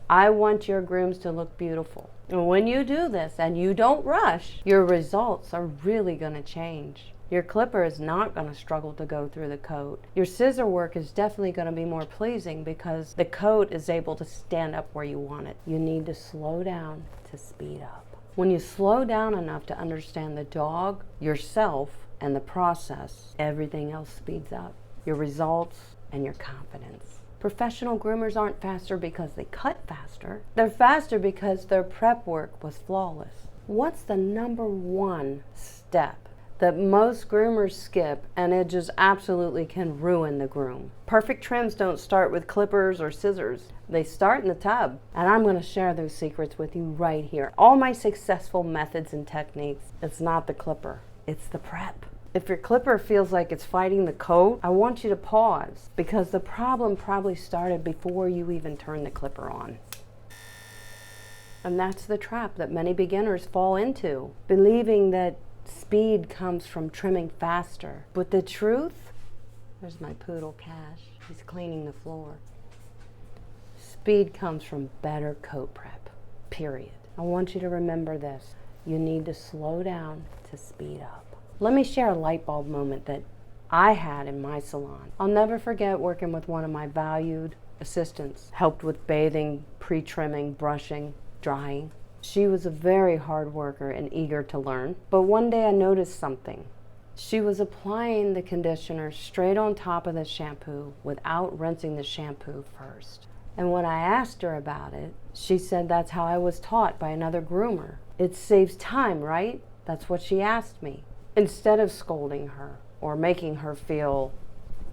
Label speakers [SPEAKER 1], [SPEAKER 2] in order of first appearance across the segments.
[SPEAKER 1] I want your grooms to look beautiful. And when you do this and you don't rush, your results are really going to change. Your clipper is not going to struggle to go through the coat. Your scissor work is definitely going to be more pleasing because the coat is able to stand up where you want it. You need to slow down to speed up. When you slow down enough to understand the dog, yourself, and the process, everything else speeds up. Your results and your confidence. Professional groomers aren't faster because they cut faster. They're faster because their prep work was flawless. What's the number one step that most groomers skip, and it just absolutely can ruin the groom? Perfect trims don't start with clippers or scissors. They start in the tub, and I'm going to share those secrets with you right here. All my successful methods and techniques, it's not the clipper, it's the prep. If your clipper feels like it's fighting the coat, I want you to pause, because the problem probably started before you even turned the clipper on. And that's the trap that many beginners fall into, believing that speed comes from trimming faster. But the truth, there's my poodle Cash, he's cleaning the floor. Speed comes from better coat prep, period. I want you to remember this. You need to slow down to speed up. Let me share a light bulb moment that I had in my salon. I'll never forget working with one of my valued assistants, helped with bathing, pre-trimming, brushing, drying. She was a very hard worker and eager to learn, but one day I noticed something. She was applying the conditioner straight on top of the shampoo without rinsing the shampoo first. And when I asked her about it, she said that's how I was taught by another groomer. It saves time, right? That's what she asked me. Instead of scolding her or making her feel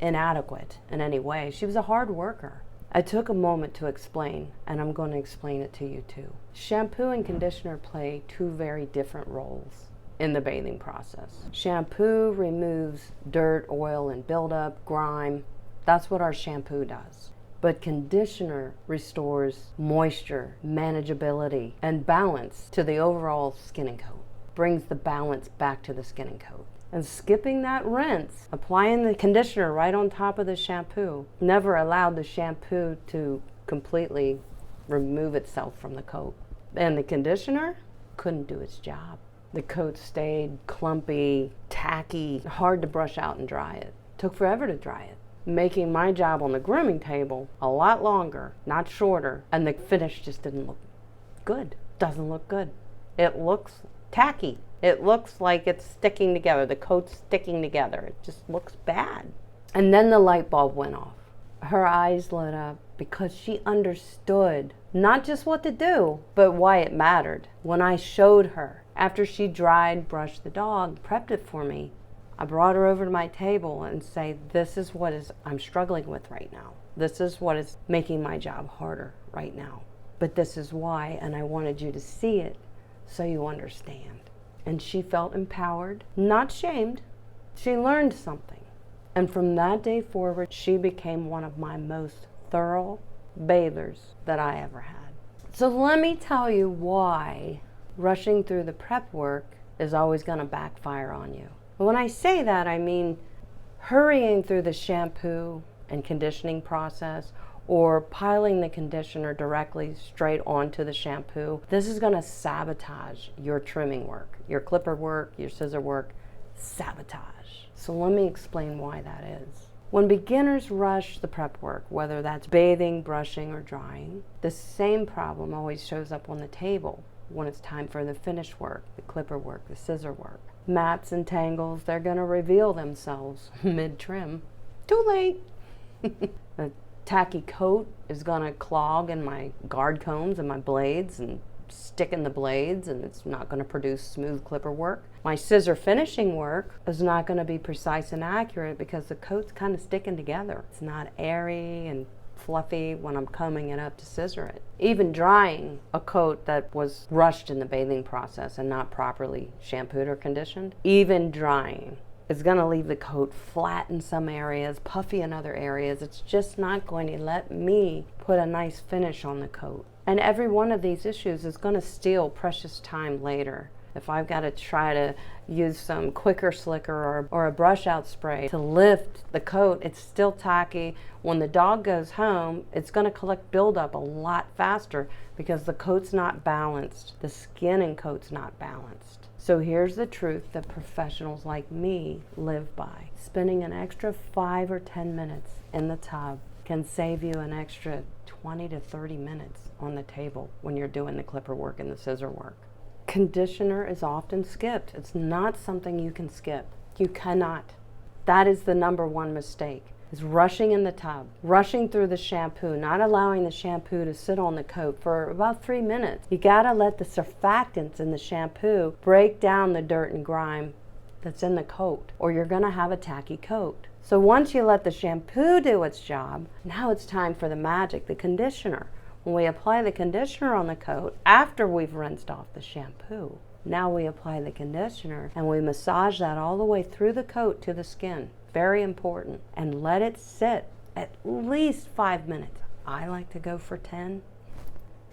[SPEAKER 1] inadequate in any way, she was a hard worker. I took a moment to explain, and I'm going to explain it to you too. Shampoo and conditioner play two very different roles in the bathing process. Shampoo removes dirt, oil, and buildup, grime. That's what our shampoo does. But conditioner restores moisture, manageability, and balance to the overall skin and coat. Brings the balance back to the skin and coat. And skipping that rinse, applying the conditioner right on top of the shampoo, never allowed the shampoo to completely remove itself from the coat. And the conditioner couldn't do its job. The coat stayed clumpy, tacky, hard to brush out and dry it. Took forever to dry it, making my job on the grooming table a lot longer, not shorter, and the finish just didn't look good. Doesn't look good. It looks tacky. It looks like it's sticking together. The coat's sticking together. It just looks bad. And then the light bulb went off. Her eyes lit up because she understood not just what to do, but why it mattered. When I showed her, after she dried, brushed the dog, prepped it for me, I brought her over to my table and say, this is what I'm struggling with right now. This is what is making my job harder right now. But this is why, and I wanted you to see it so you understand. And she felt empowered, not shamed. She learned something. And from that day forward, she became one of my most thorough bathers that I ever had. So let me tell you why rushing through the prep work is always going to backfire on you. When I say that, I mean hurrying through the shampoo and conditioning process or piling the conditioner directly straight onto the shampoo. This is going to sabotage your trimming work, your clipper work, your scissor work, sabotage. So let me explain why that is. When beginners rush the prep work, whether that's bathing, brushing, or drying, the same problem always shows up on the table when it's time for the finish work, the clipper work, the scissor work. Mats and tangles, they're going to reveal themselves mid-trim. Too late. The tacky coat is going to clog in my guard combs and my blades and stick in the blades, and it's not going to produce smooth clipper work. My scissor finishing work is not going to be precise and accurate because the coat's kind of sticking together. It's not airy and fluffy when I'm combing it up to scissor it. Even drying a coat that was rushed in the bathing process and not properly shampooed or conditioned, even drying is going to leave the coat flat in some areas, puffy in other areas. It's just not going to let me put a nice finish on the coat. And every one of these issues is going to steal precious time later. If I've got to try to use some quicker slicker or a brush out spray to lift the coat, it's still tacky. When the dog goes home, it's going to collect buildup a lot faster because the coat's not balanced. The skin and coat's not balanced. So here's the truth that professionals like me live by. Spending an extra 5 or 10 minutes in the tub can save you an extra 20 to 30 minutes on the table when you're doing the clipper work and the scissor work. Conditioner is often skipped. It's not something you can skip. You cannot. That is the #1 mistake, is rushing in the tub, rushing through the shampoo, not allowing the shampoo to sit on the coat for about 3 minutes. You gotta let the surfactants in the shampoo break down the dirt and grime that's in the coat, or you're gonna have a tacky coat. So once you let the shampoo do its job, now it's time for the magic, the conditioner. When we apply the conditioner on the coat, after we've rinsed off the shampoo, now we apply the conditioner and we massage that all the way through the coat to the skin. Very important. And let it sit at least 5 minutes. I like to go for 10.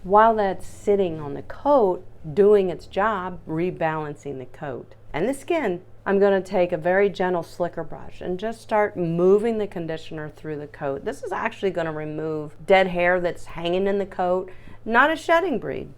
[SPEAKER 1] While that's sitting on the coat, doing its job, rebalancing the coat and the skin, I'm going to take a very gentle slicker brush and just start moving the conditioner through the coat. This is actually going to remove dead hair that's hanging in the coat. Not a shedding breed.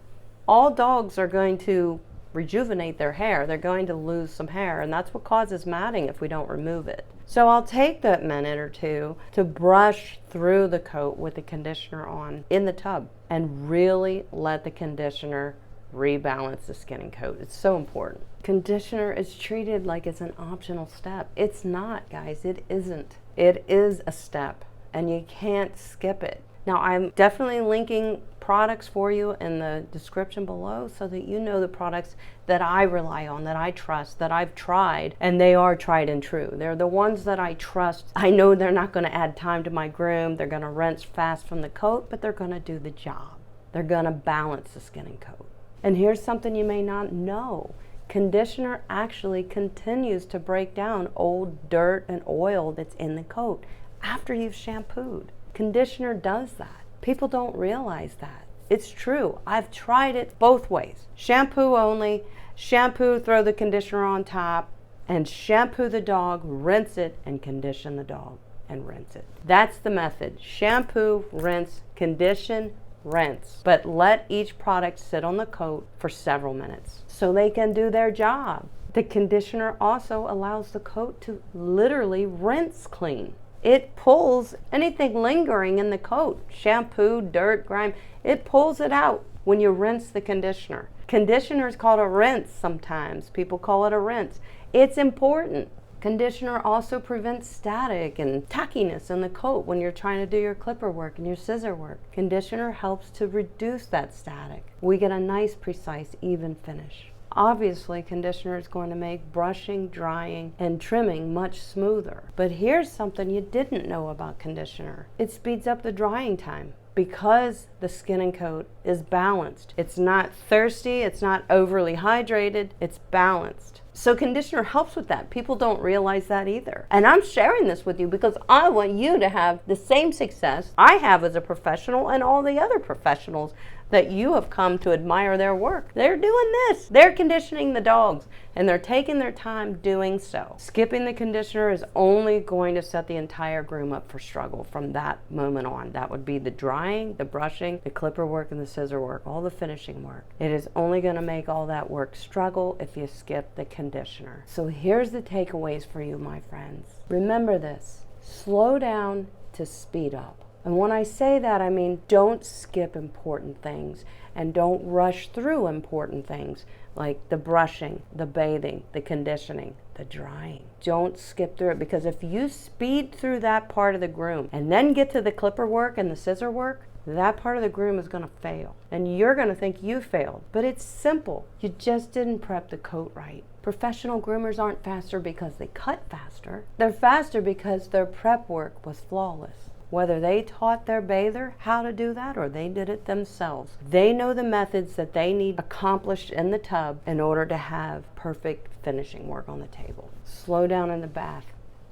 [SPEAKER 1] All dogs are going to rejuvenate their hair. They're going to lose some hair, and that's what causes matting if we don't remove it. So I'll take that minute or two to brush through the coat with the conditioner on in the tub and really let the conditioner rebalance the skin and coat. It's so important. Conditioner is treated like it's an optional step. It's not, guys. It isn't. It is a step, and you can't skip it. Now, I'm definitely linking products for you in the description below so that you know the products that I rely on, that I trust, that I've tried, and they are tried and true. They're the ones that I trust. I know they're not going to add time to my groom. They're going to rinse fast from the coat, but they're going to do the job. They're going to balance the skin and coat. And here's something you may not know. Conditioner actually continues to break down old dirt and oil that's in the coat after you've shampooed. Conditioner does that. People don't realize that. It's true. I've tried it both ways. Shampoo only, shampoo, throw the conditioner on top, and shampoo the dog, rinse it, and condition the dog, and rinse it. That's the method. Shampoo, rinse, condition, rinse. But let each product sit on the coat for several minutes so they can do their job. The conditioner also allows the coat to literally rinse clean. It pulls anything lingering in the coat, shampoo, dirt, grime, it pulls it out when you rinse the conditioner. Conditioner is called a rinse sometimes. People call it a rinse. It's important. Conditioner also prevents static and tackiness in the coat when you're trying to do your clipper work and your scissor work. Conditioner helps to reduce that static. We get a nice, precise, even finish. Obviously, conditioner is going to make brushing, drying, and trimming much smoother. But here's something you didn't know about conditioner. It speeds up the drying time because the skin and coat is balanced. It's not thirsty, it's not overly hydrated, it's balanced. So conditioner helps with that. People don't realize that either. And I'm sharing this with you because I want you to have the same success I have as a professional and all the other professionals that you have come to admire their work. They're doing this. They're conditioning the dogs and they're taking their time doing so. Skipping the conditioner is only going to set the entire groom up for struggle from that moment on. That would be the drying, the brushing, the clipper work, and the scissor work, all the finishing work. It is only going to make all that work struggle if you skip the conditioner. So here's the takeaways for you, my friends. Remember this. Slow down to speed up. And when I say that, I mean don't skip important things and don't rush through important things like the brushing, the bathing, the conditioning, the drying. Don't skip through it because if you speed through that part of the groom and then get to the clipper work and the scissor work, that part of the groom is going to fail. And you're going to think you failed. But it's simple. You just didn't prep the coat right. Professional groomers aren't faster because they cut faster. They're faster because their prep work was flawless. Whether they taught their bather how to do that or they did it themselves. They know the methods that they need accomplished in the tub in order to have perfect finishing work on the table. Slow down in the bath.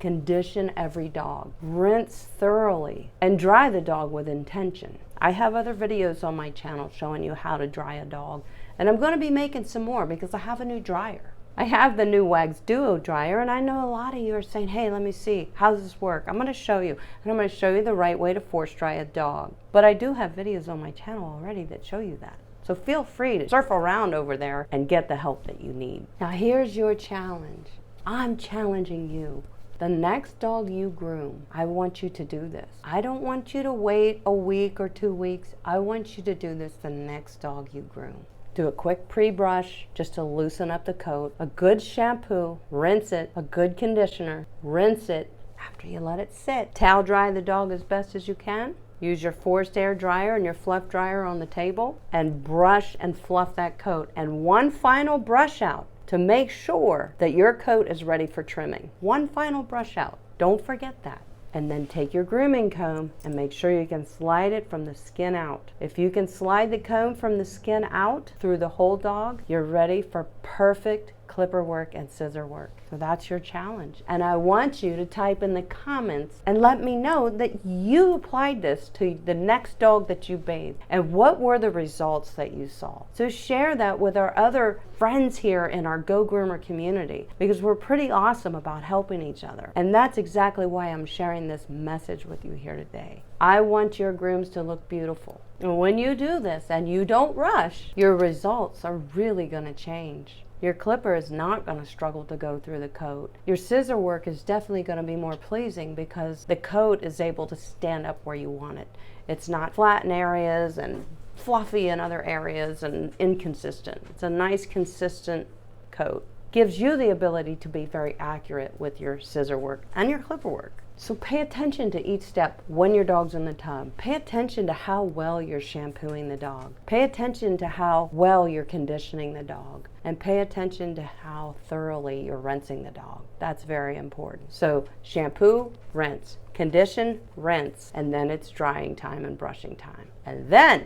[SPEAKER 1] Condition every dog. Rinse thoroughly and dry the dog with intention. I have other videos on my channel showing you how to dry a dog, and I'm going to be making some more because I have a new dryer. I have the new Wags Duo dryer, and I know a lot of you are saying, hey, let me see, how does this work? I'm going to show you, and I'm going to show you the right way to force dry a dog. But I do have videos on my channel already that show you that. So feel free to surf around over there and get the help that you need. Now here's your challenge. I'm challenging you. The next dog you groom, I want you to do this. I don't want you to wait a week or 2 weeks. I want you to do this the next dog you groom. Do a quick pre-brush just to loosen up the coat, a good shampoo, rinse it, a good conditioner, rinse it after you let it sit. Towel dry the dog as best as you can. Use your forced air dryer and your fluff dryer on the table and brush and fluff that coat. And one final brush out to make sure that your coat is ready for trimming. One final brush out. Don't forget that. And then take your grooming comb and make sure you can slide it from the skin out. If you can slide the comb from the skin out through the whole dog, you're ready for perfect clipper work and scissor work. So that's your challenge. And I want you to type in the comments and let me know that you applied this to the next dog that you bathed and what were the results that you saw. So share that with our other friends here in our Go Groomer community, because we're pretty awesome about helping each other. And that's exactly why I'm sharing this message with you here today. I want your grooms to look beautiful. And when you do this and you don't rush, your results are really going to change. Your clipper is not going to struggle to go through the coat. Your scissor work is definitely going to be more pleasing because the coat is able to stand up where you want it. It's not flat in areas and fluffy in other areas and inconsistent. It's a nice consistent coat. Gives you the ability to be very accurate with your scissor work and your clipper work. So pay attention to each step when your dog's in the tub. Pay attention to how well you're shampooing the dog. Pay attention to how well you're conditioning the dog. And pay attention to how thoroughly you're rinsing the dog. That's very important. So shampoo, rinse, condition, rinse, and then it's drying time and brushing time. And then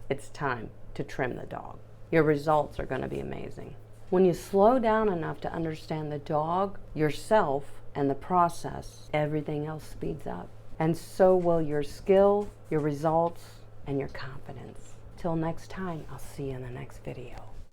[SPEAKER 1] it's time to trim the dog. Your results are going to be amazing. When you slow down enough to understand the dog, yourself, and the process, everything else speeds up. And so will your skill, your results, and your confidence. Till next time, I'll see you in the next video.